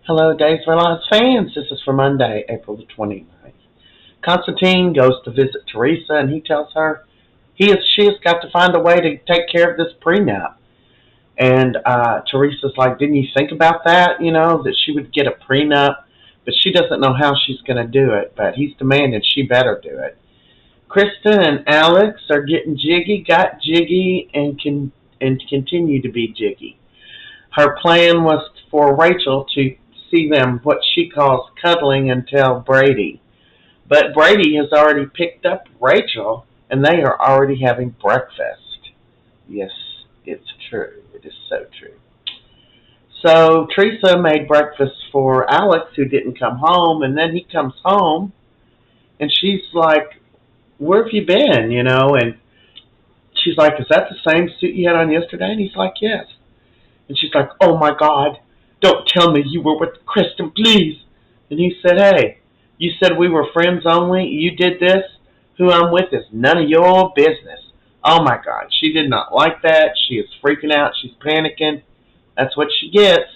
Hello, Days for Lives fans. This is for Monday, April the 29th. Constantine goes to visit Theresa, and he tells her she has got to find a way to take care of this prenup. And Teresa's like, didn't you think about that? That she would get a prenup, but she doesn't know how she's going to do it. But he's demanding she better do it. Kristen and Alex are getting jiggy, got jiggy, and continue to be jiggy. Her plan was for Rachel to see them what she calls cuddling and tell Brady. But Brady has already picked up Rachel and they are already having breakfast. Yes, it's true. It is so true. So Theresa made breakfast for Alex who didn't come home, and then he comes home and she's like, where have you been? And she's like, is that the same suit you had on yesterday? And he's like, yes. And she's like, oh my God, don't tell me you were with Kristen, please. And he said, hey, you said we were friends only. You did this. Who I'm with is none of your business. Oh my God, she did not like that. She is freaking out. She's panicking. That's what she gets.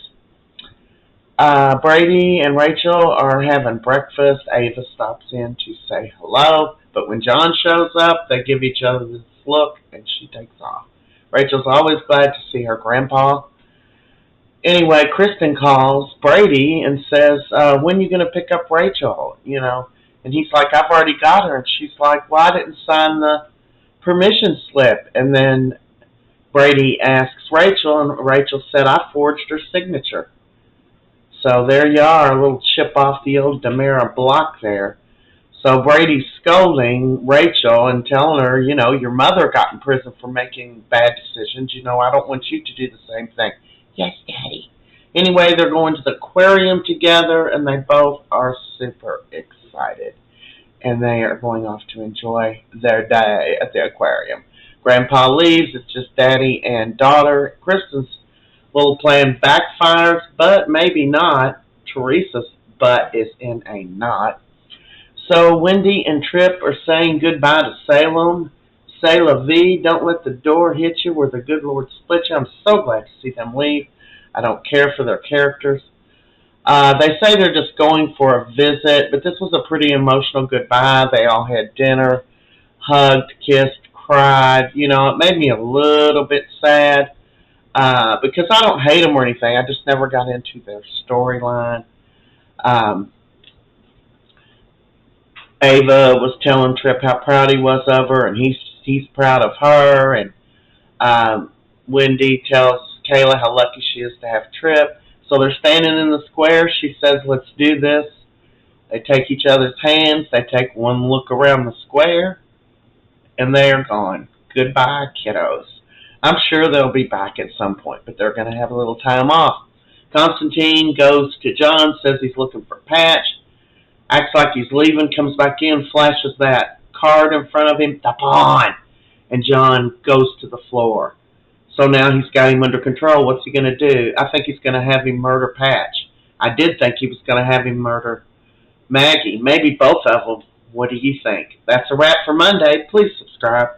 Brady and Rachel are having breakfast. Ava stops in to say hello. But when John shows up, they give each other this look and she takes off. Rachel's always glad to see her grandpa. Anyway, Kristen calls Brady and says, when are you going to pick up Rachel? And he's like, I've already got her. And she's like, well, I didn't sign the permission slip. And then Brady asks Rachel, and Rachel said, I forged her signature. So there you are, a little chip off the old Demera block there. So Brady's scolding Rachel and telling her, your mother got in prison for making bad decisions. I don't want you to do the same thing. Yes, Daddy. Anyway, they're going to the aquarium together, and they both are super excited. And they are going off to enjoy their day at the aquarium. Grandpa leaves. It's just Daddy and daughter. Kristen's little plan backfires, but maybe not. Teresa's butt is in a knot. So Wendy and Tripp are saying goodbye to Salem. Say la vie, don't let the door hit you where the good Lord split you. I'm so glad to see them leave. I don't care for their characters. They say they're just going for a visit, but this was a pretty emotional goodbye. They all had dinner, hugged, kissed, cried. It made me a little bit sad because I don't hate them or anything. I just never got into their storyline. Ava was telling Tripp how proud he was of her, and he's proud of her. And Wendy tells Kayla how lucky she is to have Tripp. So they're standing in the square. She says, let's do this. They take each other's hands. They take one look around the square, and they are gone. Goodbye, kiddos. I'm sure they'll be back at some point, but they're going to have a little time off. Constantine goes to John, says he's looking for Patch. Acts like he's leaving, comes back in, flashes that card in front of him, the pawn, and John goes to the floor. So now he's got him under control. What's he going to do? I think he's going to have him murder Patch. I did think he was going to have him murder Maggie. Maybe both of them. What do you think? That's a wrap for Monday. Please subscribe.